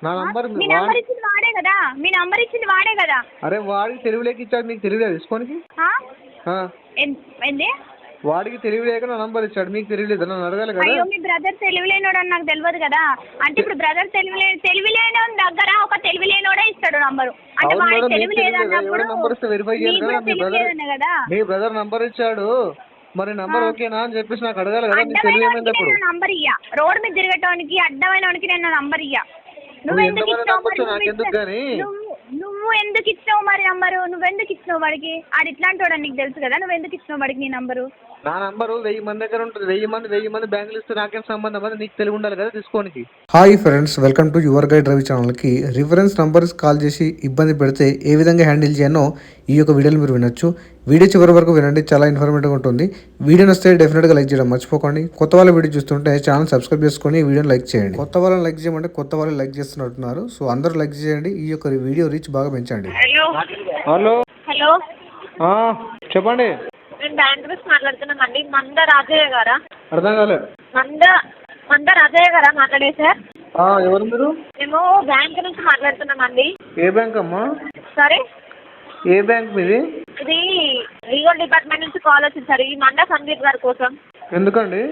నా నంబర్ మీ నంబర్ ఇచ్చింది వాడే కదా, మీ నంబర్ ఇచ్చింది వాడే కదా. అరే వాడికి తెలివిలేక ఇచ్చాడు, నీకు తెలియలేదు తీసుకోనికి. ఏంది? వాడికి తెలివిలేక నా నంబర్ ఇచ్చాడు, మీకు తెలియలేదు, నన్ను అడగాలి కదా. అయ్యో మీ బ్రదర్ తెలివిలేనోడు అని నాకు తెలియదు కదా. అంటే ఇప్పుడు బ్రదర్ తెలివిలేని దగ్గర ఒక తెలివిలేనోడే ఇస్తాడు నంబరు. అంటే వాడికి తెలివి లేదన్నప్పుడు మీ బ్రదర్ నంబర్ ఇచ్చాడు, మరి నంబర్ ఓకేనా అని చెప్పేసి నాకు అడగాలి కదా. నీకు తెలియదు నంబర్ ఇయ్యా, రోడ్ మీద తిరగటానికి అడ్డమైన నేను నంబర్ ఇయ్యా. నువ్వు ఎందుకు ఇచ్చినావు మరి నంబరు? నువ్వెందుకు ఇచ్చినావు వాడికి? ఆడు ఇట్లాంటి వాడు నీకు తెలుసు కదా, నువ్వు ఎందుకు ఇచ్చినావు వాడికి నీ నంబరు? నా నంబరు 1000 మంది దగ్గర ఉంటుంది, 1000 మంది బ్యాంకులు ఇస్తే నాకేం సంబంధం, అది నీకు తెలివి ఉండాలి కదా తీసుకోనికి. Hi friends, welcome to your guide Ravi ఛానల్కి. రిఫరెన్స్ నంబర్స్ కాల్ చేసి ఇబ్బంది పెడితే ఏ విధంగా హ్యాండిల్ చేయనో ఈ యొక్క వీడియోలో మీరు వినొచ్చు. వీడియో చివరి వరకు వినండి, చాలా ఇన్ఫర్మేటివ్గా ఉంటుంది. వీడియో వస్తే డెఫినెట్గా లైక్ చేయడం మర్చిపోకండి. కొత్త వాళ్ళ వీడియో చూస్తుంటే ఛానల్ సబ్స్క్రైబ్ చేసుకొని ఈ వీడియోని లైక్ చేయండి. కొత్త వాళ్ళని లైక్ చేయమంటే కొత్త వాళ్ళు లైక్ చేస్తున్నట్టున్నారు, సో అందరూ లైక్ చేయండి. ఈ యొక్క వీడియో రీచ్ బాగా పెంచండి. హలో హలో చెప్పండి. నేను బ్యాంక్ నుంచి మాట్లాడుతున్నామండి. మంద రాజయ్య గారా? అర్థం కాలేదు. మంద రాజయ్య గారా మాట్లాడే సార్? ఎవరు మీరు? మేము బ్యాంక్ నుంచి మాట్లాడుతున్నామండి. ఏ బ్యాంక్ అమ్మా? సరే, ఏ బ్యాంక్ మీది? ఇది లీగల్ డిపార్ట్మెంట్ నుంచి కాల్ వచ్చింది సార్, ఈ మంద సందీప్ గారి కోసం. ఎందుకండి?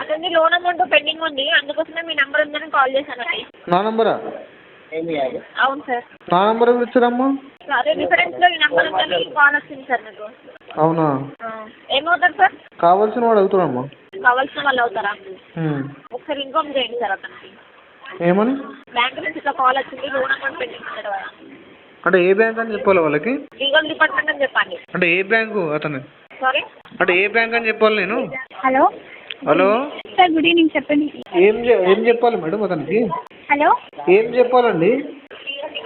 అతన్ని లోన్ అమౌంట్ పెండింగ్ ఉంది, అందుకోసమే మీ నెంబర్ ఉందని కాల్ చేశానండి. నా నంబరా? అవును సార్. నా నంబర్ ఇచ్చారమ్మా? సరే, రిఫరెన్స్ లో ఈ నెంబర్ ఉందని కాల్ వచ్చింది సార్ నాకు. అవునా? ఏమవుతారు సార్? కావాల్సిన వాడు అవుతాడమ్మా. కావాల్సిన వాళ్ళు అవుతారా? ఒకసారి ఇన్ఫార్మ్ చేయండి సార్ అతనికి. ఏమని? బ్యాంక్ నుంచి ఇట్లా కాల్ వచ్చింది, లోన్ అమౌంట్ పెండింగ్ ఉన్నాడు. అంటే ఏ బ్యాంక్ అని చెప్పాలి వాళ్ళకి? లీగల్ డిపార్ట్మెంట్ అని చెప్పండి. అంటే ఏ బ్యాంకు అతను? సారీ, అంటే ఏ బ్యాంక్ అని చెప్పాలి నేను? Hello hello sir, good evening, చెప్పండి. ఏం చెప్పాలి మేడం అతనికి? హలో, ఏం చెప్పాలండి?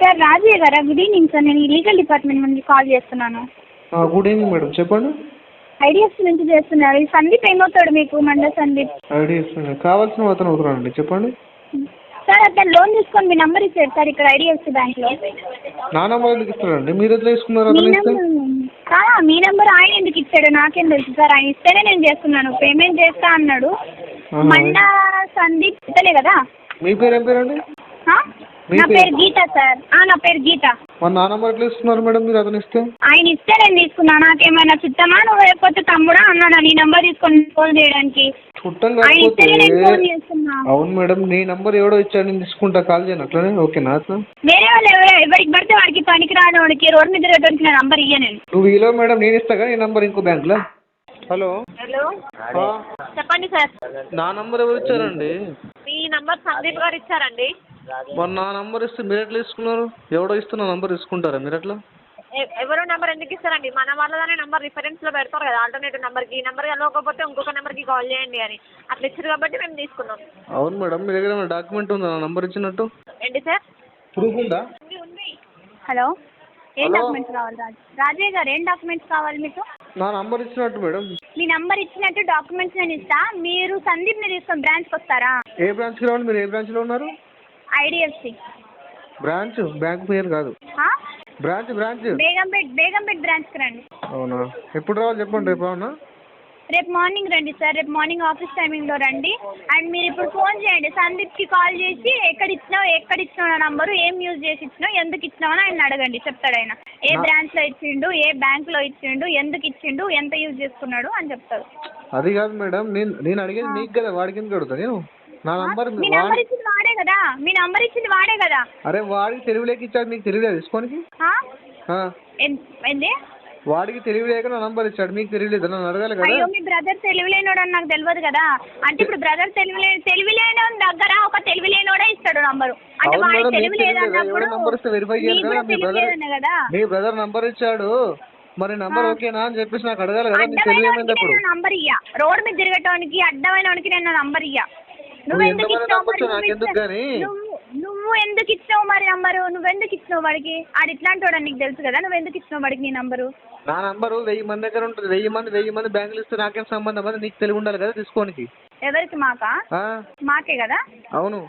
సార్ రాజయ్య గారా? గుడ్ ఈవినింగ్ సార్, నేను లీగల్ డిపార్ట్మెంట్ నుంచి కాల్ చేస్తున్నాను. గుడ్ ఈవినింగ్ మేడం, చెప్పండి. ఐడిఎఫ్సి నుంచి చేస్తున్నారు. ఈ సందీప్ ఏమవుతాడు మీకు? మండ సందీప్. ఐడిఎఫ్సి కావాల్సిన అతను అవుతారండి, చెప్పండి. సార్ అతను లోన్ తీసుకొని మీ నెంబర్ ఇచ్చాడు సార్ ఇక్కడ ఐడిఎఫ్సి బ్యాంక్లో. నా నెంబర్ ఎందుకు ఇస్తాడండి? మీరు ఎట్లా తీసుకున్నారు? మీ నెంబర్ ఆయన ఎందుకు ఇచ్చాడు నాకేం తెలుసు సార్. ఆయన ఇస్తేనే నేను చేస్తున్నాను, పేమెంట్ చేస్తా అన్నాడు. మండ సందీప్ ఇతనే కదా? మీ పేరు ఏం పేరండి? నా పేరు గీత సార్. నా పేరు గీత. నా నెంబర్ ఎట్లా ఇస్తున్నారు మేడం మీరు అతను ఇస్తే? ఆయన ఇస్తే నేను తీసుకున్నా. నాకేమైనా చుట్టమా, నువ్వు లేకపోతే తమ్ముడా అన్నాడు నీ నెంబర్ తీసుకొని ఫోన్ చేయడానికి. అవును మేడం, నీ నెంబర్ ఎవడో ఇచ్చాడు, నేను తీసుకుంటా, కాల్ చేయను అట్లనే. ఓకేనా? వేరే వాళ్ళు ఎవరికి పడితే వాడికి పనికి రాని వాడికి రోడ్ మీద తిరగడానికి నా నంబర్ ఇయ్య. నేను నువ్వు ఈలో మేడం నేను ఇస్తాగా నీ నంబర్ ఇంకో బ్యాంక్లో. హలో చెప్పండి సార్. నా నంబర్ ఎవరు ఇచ్చారండి? మీ నంబర్ సందీప్ గారు ఇచ్చారండి. మరి నా నంబర్ ఇస్తే మీరు ఎట్లా తీసుకున్నారు? ఎవడో ఇస్తే నా నంబర్ తీసుకుంటారా మీరు ఎట్లా? ఎవరో నెంబర్ ఎందుకు ఇస్తారండి? మన వాళ్ళనే నెంబర్ రిఫరెన్స్ లో పెడతారు కదా, ఆల్టర్నేటివ్ నెంబర్ కి. ఈ నెంబర్ కలవకపోతే ఇంకొక నెంబర్ కి కాల్ చేయండి అని అట్లా ఇచ్చారు కాబట్టి మేము తీసుకున్నాం. అవును మేడం, మీ దగ్గర ఏమైనా డాక్యుమెంట్ ఉందా నా నంబర్ ఇచ్చినట్టు? ఏంటి సార్? ప్రూఫ్ ఉందా? హలో, ఏం డాక్యుమెంట్స్ కావాలి రాజయ్య గారు? ఏం డాక్యుమెంట్స్ కావాలి మీకు? నా నంబర్ ఇచ్చినట్టు మేడం. మీ నంబర్ ఇచ్చినట్టు డాక్యుమెంట్స్ నేను ఇస్తా. మీరు సందీప్ ని తీసుకొని బ్రాంచ్కి వస్తారా? ఏ బ్రాంచ్కి రావాలి? మీరు ఏ బ్రాంచ్లో ఉన్నారు? ఐడిఎఫ్సి బ్రాంచ్, బ్యాంక్ పేరు కాదు. బ్రాంచ్ బేగంపేట్ బ్రాంచ్కి రండి. అవునా? ఎప్పుడు రావాలి చెప్పండి. రేపు అవునా? రేపు మార్నింగ్ రండి సార్. రేపు మార్నింగ్ ఆఫీస్ టైమింగ్లో రండి. అండ్ మీరు ఇప్పుడు ఫోన్ చేయండి, సందీప్కి కాల్ చేసి ఎక్కడ ఇచ్చినావు నా నంబరు, ఏం యూజ్ చేసి ఇచ్చినావు, ఎందుకు ఇచ్చినావు అని ఆయన అడగండి. చెప్తాడు ఆయన. ఏ బ్రాంచ్లో ఇచ్చిండు, ఏ బ్యాంక్లో ఇచ్చిండు, ఎందుకు ఇచ్చిండు, ఎంత యూజ్ చేసుకున్నాడు అని చెప్తాడు. అది కాదు మేడం, నేను అడిగేది నీకు కదా, వాడికి ఎందుకు అడుగుతా నేను? నా నంబర్ మీ నంబర్ ఇచ్చింది వాడే కదా, మీ నంబర్ ఇచ్చింది వాడే కదా. అరే వాడికి తెలివిలేక ఇచ్చాడు, మీకు తెలియలేదు తీసుకోనికి? ఏంది? వాడికి తెలివిలేక నా నంబర్ ఇచ్చాడు, మీకు తెలియలేదు, నన్ను అడగాలి కదా. అయ్యో మీ బ్రదర్ తెలివిలేనోడు అని నాకు తెలియదు కదా. అంటే ఇప్పుడు బ్రదర్ తెలివిలేనో దగ్గర ఒక తెలివిలేనోడే ఇస్తాడు నంబరు. అంటే వాడికి తెలివి లేదన్నప్పుడు మీ బ్రదర్ నంబర్ ఇచ్చాడు, మరి నంబర్ ఓకేనా అని చెప్పేసి నాకు అడగాలి కదా. నీకు తెలివి ఏమైంది? అప్పుడు నంబర్ ఇయ్యా, రోడ్ మీద తిరగటానికి అడ్డమైన వాడికి నేను నంబర్ ఇయ్యా. నువ్వు ఎందుకు ఇచ్చినావు మరి నంబరు? నువ్వెందుకు ఇచ్చినావు వాడికి? ఆడు ఇట్లాంటి వాడు నీకు తెలుసు కదా, నువ్వు ఎందుకు ఇచ్చినావు వాడికి నీ నంబరు? నా నంబరు 1000 మంది దగ్గర ఉంటుంది, 1000 మంది బ్యాంకులు ఇస్తే నాకేం సంబంధం, అది నీకు తెలివి ఉండాలి కదా తీసుకోనికి. ఎవరికి? మాకా? మాకే కదా. అవును.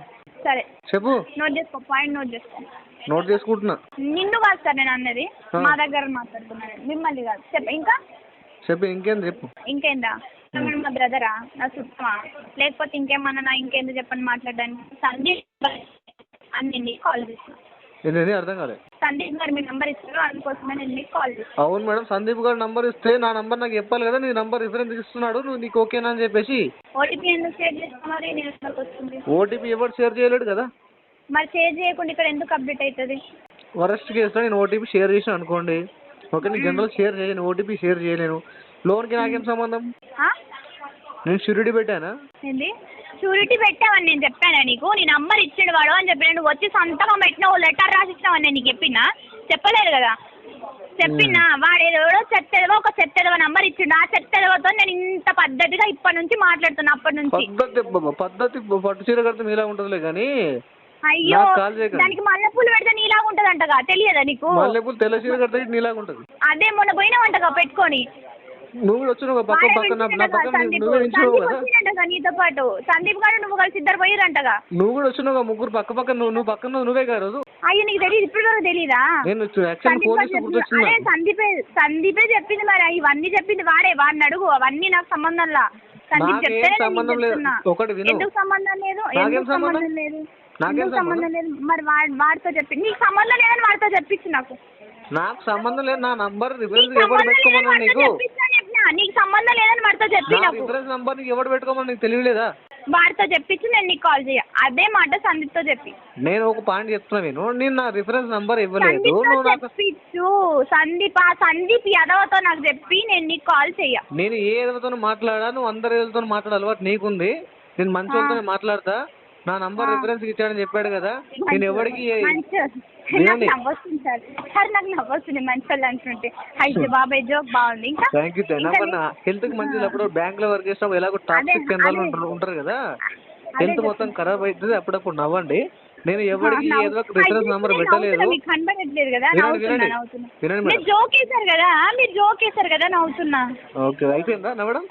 సరే చెప్పు. నోట్ చేసుకో, పాయింట్ నోట్ చేసుకో. నోట్ చేసుకుంటున్నా. నిన్ను కాదు సార్ నేను అన్నది, మా దగ్గర మాట్లాడుతున్నాను, మిమ్మల్ని కాదు. చెప్పు ఇంకా. చెప్పు ఇంకేంది చెప్పు. ఇంకేందా? మా బ్రదరా, నా చుట్టమా, లేకపోతే ఇంకేమన్నా? ఇంకేందో చెప్పండి మాట్లాడడానికి. సందీప్ అని నేను నీకు కాల్ చేసిన. ఏంటండి అర్థం కాలేదు. సందీప్ గారు మీ నెంబర్ ఇస్తారు, అందుకోసమే నేను నీకు కాల్ చేసిన. అవును మేడం, సందీప్ గారు నంబర్ ఇస్తే నా నంబర్ నాకు చెప్పాలి కదా, నీ నంబర్ రిఫరెన్స్ ఇస్తున్నాడు, నువ్వు నీకు ఓకేనా అని చెప్పేసి. ఓటీపీ ఎందుకు షేర్ చేస్తావు మరి? నేను ఎందుకు వస్తుంది? ఓటీపీ ఎవరు షేర్ చేయలేడు కదా. మరి షేర్ చేయకుండా ఇక్కడ ఎందుకు అప్డేట్ అవుతుంది? వరస్ట్ కేసులో నేను ఓటీపీ షేర్ చేసిన అనుకోండి, ఓకే, నేను జనరల్ షేర్ చేయను, ఓటీపీ షేర్ చేయలేను. లోన్కి నాకేం సంబంధం? నేను షూరిటీ పెట్టానా? ఏంది షూరిటీ పెట్టావని నేను చెప్పానా నీకు? నీ నంబర్ ఇచ్చిండు వాడు అని చెప్పిన, నువ్వు వచ్చి సంతకం పెట్టినావు, లెటర్ రాసిచ్చినావు అని నేను నీకు చెప్పినా? చెప్పలేదు కదా. చెప్పినా వాడు ఏదో చెత్తెదవో ఒక చెత్తెదవ నంబర్ ఇచ్చిండు, ఆ చెత్తెదవతో నేను ఇంత పద్ధతిగా ఇప్పటి నుంచి మాట్లాడుతున్నా. అప్పటి నుంచి పద్ధతి పట్టు చీర కడితే మీలా ఉంటుందిలే కానీ. అయ్యో దానికి మల్లెపూలు పెడితే నీలాగా ఉంటది అంటగా, తెలియదా నీకు? మల్లెపూలు తెల్ల చీర కడితే నీలాగా ఉంటది. అదే మొన్న పోయినావంటగా పెట్టుకొని. నువ్వు కూడా వచ్చినావు పక్క పక్కన నా పక్కన నువ్వే నిల్చున్నావు కదా. నీతో పాటు సందీప్ గారు నువ్వు కలిసి ఇద్దరు పోయిరంటగా. నువ్వు కూడా వచ్చినావు ముగ్గురు పక్క పక్కన, నువ్వు పక్కన నువ్వే కదా రోజు. అయ్యో నీకు తెలియదు, ఇప్పుడు వరకు తెలీదా? నేను సందీపే చెప్పింది మరి, ఇవన్నీ చెప్పింది వాడే. వాడిని అడుగు, అవన్నీ నాకు సంబంధంలా. సందీప్ చెప్తే సంబంధం లేదు. ఒకటి విను, ఎందుకు సంబంధం లేదు? ఎందుకు సంబంధం లేదు? నాకేం సంబంధం లేదు? మరి వాడితో చెప్పి నీకు సంబంధం లేదని వాడితో చెప్పించు. నాకు సంబంధం లేదు. నా నంబర్ రిఫరెన్స్ ఎవరు పెట్టుకోమన్నా నీకు? నీకు సంబంధం లేదని వాడితో చెప్పి రిఫరెన్స్ నంబర్ నీకు ఎవరు పెట్టుకోమని నీకు తెలియలేదా? వాడితో చెప్పించి నేను నీకు కాల్ చేయ. అదే మాట సందీప్తో చెప్పి. నేను ఒక పాయింట్ చెప్తున్నా, నేను నా రిఫరెన్స్ నంబర్ ఇవ్వలేదు. చెప్పించు సందీప్ యాదవ్తో నాకు చెప్పి నేను నీకు కాల్ చెయ్య. నేను ఏ ఎదవతో మాట్లాడా, నువ్వు అందరి ఎదవతో మాట్లాడే అలవాటు నీకుంది. నేను మంచి వాళ్ళతోనే మాట్లాడతా. నా నంబర్ రిఫరెన్స్ ఇచ్చాడని చెప్పాడు కదా, నేను ఎవరికి నాకు నవ్వొస్తుంది సార్. నాకు నవ్వొస్తుంది మంచి వాళ్ళు అంటుంటే. అయితే బాబాయ్ జోక్ బాగుంది. ఇంకా థ్యాంక్ యూ. హెల్త్ కి మంచిది. అప్పుడు బ్యాంక్ లో వర్క్ చేసినప్పుడు ఎలాగో టాక్సిక్ కేంద్రాలు ఉంటారు కదా, హెల్త్ మొత్తం ఖరాబ్ అవుతుంది. అప్పుడప్పుడు నవ్వండి. నేను ఎవరికి ఏదో రిఫరెన్స్ నంబర్ పెట్టలేదు. కనబడట్లేదు కదా, మీరు జోక్ వేశారు కదా, మీరు జోక్ వేశారు కదా, నవ్వుతున్నా. ఓకే, అయిపోయిందా నవ్వడం?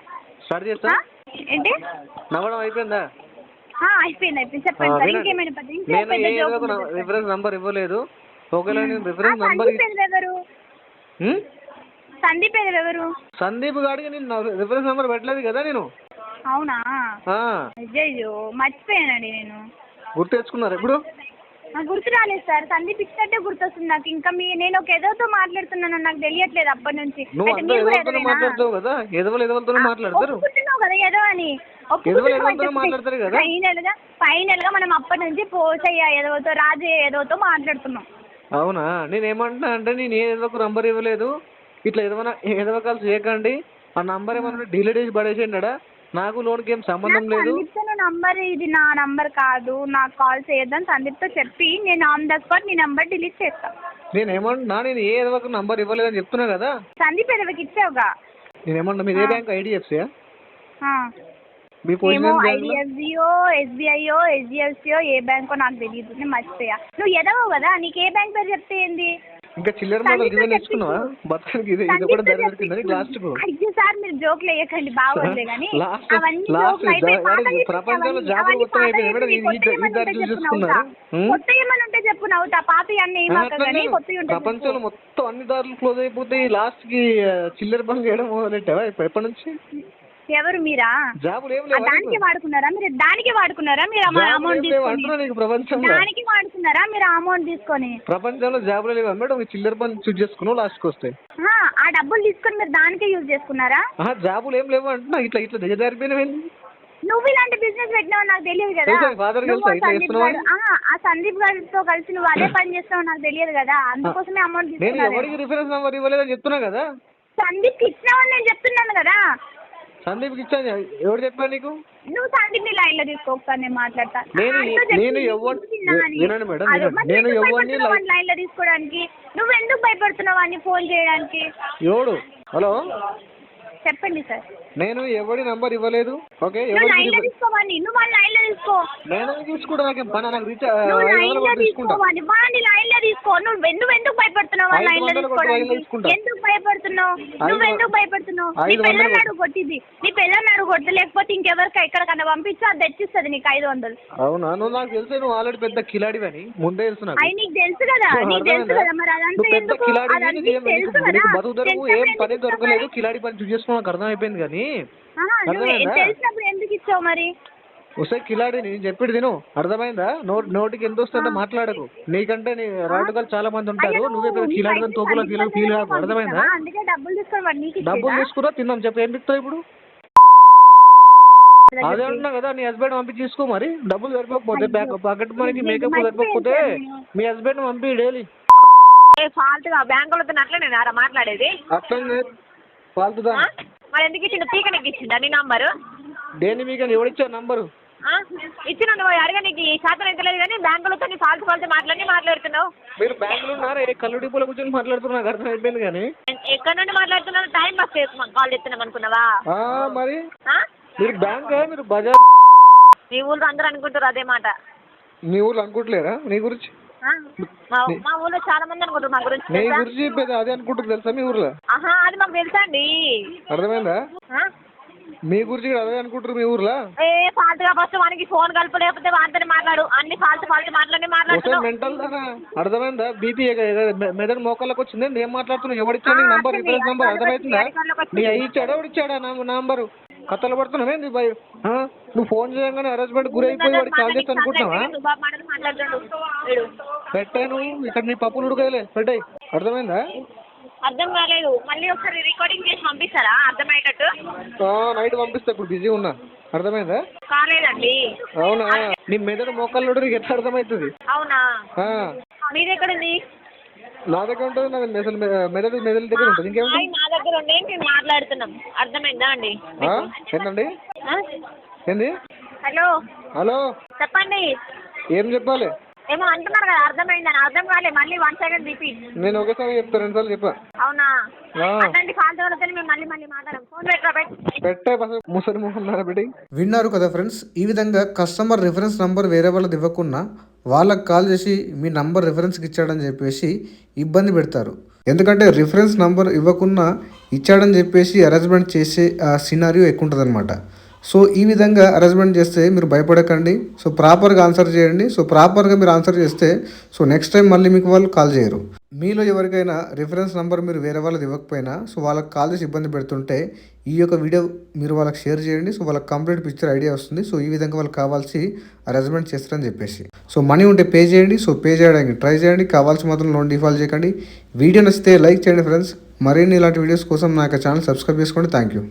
స్టార్ట్ చేస్తా. ఏంటి నవ్వడం అయిపోయిందా? అయిపోయింది. చెప్పండి. నేను రిఫరెన్స్ నంబర్ ఇవ్వలేదు. ఒకవేళ నేను రిఫరెన్స్ నంబర్ సందీప్ ఎవరు? సందీప్ గాడికి నేను రిఫరెన్స్ నంబర్ పెట్టలేదు కదా నేను. అవునా? అయ్యో మర్చిపోయానండి నేను. గుర్తు తెచ్చుకున్నారు ఎప్పుడు? గుర్తు రాలేదు సార్. సందీప్ ఇచ్చినట్టే గుర్తొస్తుంది నాకు. ఇంకా నేను ఒక ఏదోతో మాట్లాడుతున్నాను, నాకు తెలియట్లేదు అప్పటి నుంచి. మాట్లాడతావు కదా, ఎదవలతో మాట్లాడతారు కదా ఏదో అని. ఫైనల్ గా మనం అప్పటి నుంచి పోసయ్య ఏదోతో రాజయ్య ఏదోతో మాట్లాడుతున్నాం. అవునా? నేను ఏమంటున్నా అంటే, నేను ఏదో ఒక నంబర్ ఇవ్వలేదు. ఇట్లా ఏదో కాల్ చేయకండి. ఆ నంబర్ ఏమన్నా డిలీట్ చేసి పడేసేయండి. నాకు లోన్కి ఏం సంబంధం లేదు. నంబర్ ఇది నా నంబర్ కాదు, నాకు కాల్ చేయొద్దని సందీప్తో చెప్పి నేను ఆన్ ద స్పాట్ నీ నంబర్ డిలీట్ చేస్తా. నేను ఏమంటున్నా, నేను ఏ ఏదో ఒక నంబర్ ఇవ్వలేదని చెప్తున్నా కదా. సందీప్ ఎదవకి ఇచ్చావుగా. నేను ఏమన్నా మీది ఏ బ్యాంక్? ఐడిఎఫ్సియా? మీ ఐడిఎఫ్సియో, ఎస్బీఐయో, హెచ్డిఎఫ్సియో, ఏ బ్యాంకో నాకు తెలియదు, నేను మర్చిపోయా. నువ్వు ఎదవవు కదా, నీకు ఏ బ్యాంక్ పేరు చెప్తే ఏంది? ఇంకా చిల్లర మోడల్ గిన్నె నేర్చుకున్నావా? బతకానికి ఇది కూడా ధర దొరికిందని లాస్ట్ కు. అయ్యో సార్ మీరు జోక్లు వేయకండి, బాగోదులే కానీ. ప్రపంచంలో జాబ్ మొత్తం అయిపోయింది. కొత్త ఏమైనా ఉంటే చెప్పు, నవ్వుతా. పాత అన్నీ ప్రపంచంలో మొత్తం అన్ని దారులు క్లోజ్ అయిపోతాయి. లాస్ట్ కి చిల్లర పనులు చేయడం మొదలెట్టావా ఎప్పటి నుంచి? ఎవరు మీరా? దానికి వాడుకున్నారా మీరు? దానికి వాడుకున్నారా మీరు? అమౌంట్ తీసుకొని దానికి వాడుకున్నారా మీరు? అమౌంట్ తీసుకొని ప్రపంచంలో జాబులు లేవు మేడం, చిల్లర పని చూస్ చేసుకున్నావు. లాస్ట్ కి వస్తాయి ఆ డబ్బులు తీసుకొని మీరు దానికే యూజ్ చేసుకున్నారా? జాబులు ఏం లేవు అంటున్నా. ఇట్లా దిగజారిపోయినవి. నువ్వు ఇలాంటి బిజినెస్ పెట్టినావు నాకు తెలియదు కదా. ఆ సందీప్ గారితో కలిసి నువ్వు అదే పని చేస్తావు నాకు తెలియదు కదా, అందుకోసమే అమౌంట్ తీసుకున్నాను. రిఫరెన్స్ నెంబర్ ఇవ్వలేదని చెప్తున్నా కదా. సందీప్ ఇచ్చినావని నేను చెప్తున్నాను కదా. సందీప్కి ఇచ్చాను. ఎవరు చెప్పాను నీకు? నువ్వు సందీప్ ని లైన్ లో తీసుకో, ఒకసారి నేను మాట్లాడతాను. నేను ఎవరిని లైన్ లో తీసుకోవడానికి నువ్వు ఎందుకు భయపడుతున్నావు అని ఫోన్ చేయడానికి? ఎవడు? హలో చెప్పండి సార్. నేను ఎవరి నంబర్ ఇవ్వలేదు. ఓకే, లైన్ లో తీసుకోవాలి. నువ్వు వాళ్ళ లైన్ లో తీసుకో. నేను తీసుకుంటా, నాకేం పని? నాకు లైన్ లో తీసుకోవాలి. వాడిని లైన్ లో తీసుకో. నువ్వు ఎందుకు భయపడుతున్నావు? వాళ్ళ లైన్ లో తీసుకోవడానికి ఎందుకు భయపడుతున్నావు? నువ్వు ఎందుకు భయపడుతున్నావు? నీ పిల్లల్ని అడుగు కొట్టింది, నీ పిల్లల్ని అడుగు కొట్టు, లేకపోతే ఇంకెవరికి ఎక్కడికన్నా పంపించు, అది తెచ్చిస్తుంది నీకు 500. అవునా? నువ్వు నాకు తెలుసు, నువ్వు ఆల్రెడీ పెద్ద కిలాడివని ముందే తెలుసు నాకు. అవి నీకు తెలుసు కదా, నీకు తెలుసు కదా. మరి అదంతా ఎందుకు? బతుకుదరువు ఏం పని దొరకలేదు, కిలాడి పని చూసి చేసుకో, నాకు అర్థమైపోయింది. కానీ తెలిసినప్పుడు ఎందుకు ఇచ్చావు మరి? వస్తే కిలాడి నేను చెప్పిడు తిను, అర్థమైందా? నోటికి ఎంత వస్తుంటే మాట్లాడకు, నీకంటే నీ రాటుగాలు చాలా మంది ఉంటారు, నువ్వే పెద్ద కిలాడి తోపులో ఫీల్ కాకు, అర్థమైందా? అందుకే డబ్బులు తీసుకోవాలి నీకు డబ్బులు తీసుకురా తిందాం, చెప్పు ఏం తిస్తావు ఇప్పుడు? అదే అంటున్నా కదా, నీ హస్బెండ్ పంపి తీసుకో, మరి డబ్బులు సరిపోకపోతే పాకెట్ మనకి మేకప్ సరిపోకపోతే మీ హస్బెండ్ పంపి డైలీ. ఫాల్తుగా బ్యాంకులతో అట్లా నేను ఆరా మాట్లాడేది అట్లనే ఫాల్తుదా? మరి ఎందుకు ఇచ్చిండు? పీక నీకు ఇచ్చిండా నీ నంబరు? దేని మీకు ఎవడిచ్చా నంబరు? ఇచ్చిన నువ్వు అడగ, నీకు ఈ శాతం ఎంత లేదు కానీ బ్యాంకులతో నీ ఫాల్తు మాట్లాడుతున్నావు. మీరు బ్యాంకులో ఉన్నారా? ఏ కళ్ళు డిపోలో కూర్చొని మాట్లాడుతున్నా, నాకు అర్థమైపోయింది కానీ ఎక్కడ నుండి మాట్లాడుతున్నావు? టైం పాస్ కాల్ చేస్తున్నాం అనుకున్నావా? మరి ఆ? మీరు బ్యాంక్ మీరు బజార్ మీ ఊళ్ళో అందరూ అనుకుంటారు అదే మాట. మీ ఊర్లో అనుకుంటలేరా నీ గురించి? మా ఊళ్ళో చాలా మంది అనుకుంటారు మా గురించి. నీ గురించి చెప్పేది అదే అనుకుంటారు తెలుసా మీ ఊర్లో? అది మాకు తెలుసా అండి. అర్థమైందా? మీ గురించి కూడా అదే అనుకుంటారు మీ ఊర్లో. ఫాల్తుగా ఫస్ట్ వానికి ఫోన్ కలుపు, లేకపోతే వాటితో మాట్లాడు. అన్ని ఫాల్తు మాట్లాడుతున్నావు. మెంటల్ దానా? అర్థమైందా? బీపీ మెదడు మోకాళ్ళకి వచ్చింది, నేను మాట్లాడుతున్నా. ఎవడిచ్చాడు నంబర్, రిఫరెన్స్ నంబర్? అర్థమవుతుందా? నీ అయ్యి ఇచ్చాడా ఎవడిచ్చాడా నంబరు? కథలు పడుతున్నావే నువ్వు ఫోన్ చేయగానే అరేంజ్మెంట్ గురైపోయి వాడికి కాల్ చేస్తా అనుకుంటున్నావా? పెట్టాను ఇక్కడ, నీ పప్పులు ఉడకలే పెట్టాయి, అర్థమైందా? అర్థం కాలేదు, మళ్ళీ ఒకసారి రికార్డింగ్ చేసి పంపిస్తారా అర్థమయ్యేటట్టు? నైట్ పంపిస్తా, ఇప్పుడు బిజీ ఉన్నా, అర్థమైందా? కాలేదండి. అవునా? నీ మెదడు మోకాళ్ళు నీకు ఎట్లా అర్థమవుతుంది? అవునా? మీది ఎక్కడుంది? నా దగ్గర ఉంటుంది, నా మెదడు దగ్గర ఉంటుంది. ఇంకేముంటుంది? నా దగ్గర ఉండే మేము మాట్లాడుతున్నాం, అర్థమైందా అండి? ఏంటండి? ఏంది? హలో హలో చెప్పండి. ఏం చెప్పాలి? ఏమో అంటున్నారు కదా, అర్థమైందని. అర్థం కాలే, మళ్ళీ 1 సెకండ్ రిపీట్. నేను ఒకసారి చెప్తా, 2 సార్లు చెప్పా. అవునా? అట్లాంటి ఫాల్తు వాళ్ళతో మేము మళ్ళీ మాట్లాడాం. ఫోన్ పెట్టే ముసలి ముఖం పెట్టి. విన్నారు కదా ఫ్రెండ్స్, ఈ విధంగా కస్టమర్ రిఫరెన్స్ నంబర్ వేరే వాళ్ళది ఇవ్వకుండా వాళ్ళకి కాల్ చేసి మీ నంబర్ రిఫరెన్స్కి ఇచ్చాడని చెప్పేసి ఇబ్బంది పెడతారు. ఎందుకంటే రిఫరెన్స్ నంబర్ ఇవ్వకుండా ఇచ్చాడని చెప్పేసి అరేంజ్మెంట్ చేసే సినారియో ఎక్కువ ఉంటుంది అనమాట. సో ఈ విధంగా అరేంజ్మెంట్ చేస్తే మీరు భయపడకండి. సో ప్రాపర్గా ఆన్సర్ చేయండి. సో ప్రాపర్గా మీరు ఆన్సర్ చేస్తే సో నెక్స్ట్ టైం మళ్ళీ మీకు వాళ్ళు కాల్ చేయరు. మీలో ఎవరికైనా రిఫరెన్స్ నెంబర్ మీరు వేరే వాళ్ళది ఇవ్వకపోయినా సో వాళ్ళకి కాల్ చేసి ఇబ్బంది పెడుతుంటే ఈ యొక్క వీడియో మీరు వాళ్ళకి షేర్ చేయండి. సో వాళ్ళకి కంప్లీట్ పిక్చర్ ఐడియా వస్తుంది. సో ఈ విధంగా వాళ్ళకి కావాల్సి అరేంజ్మెంట్ చేస్తారని చెప్పేసి. సో మనీ ఉంటే పే చేయండి. సో పే చేయడానికి ట్రై చేయండి. కావాల్సి మాత్రం లోన్ డిఫాల్ట్ చేయకండి. వీడియో నచ్చితే లైక్ చేయండి ఫ్రెండ్స్. మరిన్ని ఇలాంటి వీడియోస్ కోసం నా యొక్క ఛానల్ సబ్స్క్రైబ్ చేసుకోండి. Thank you.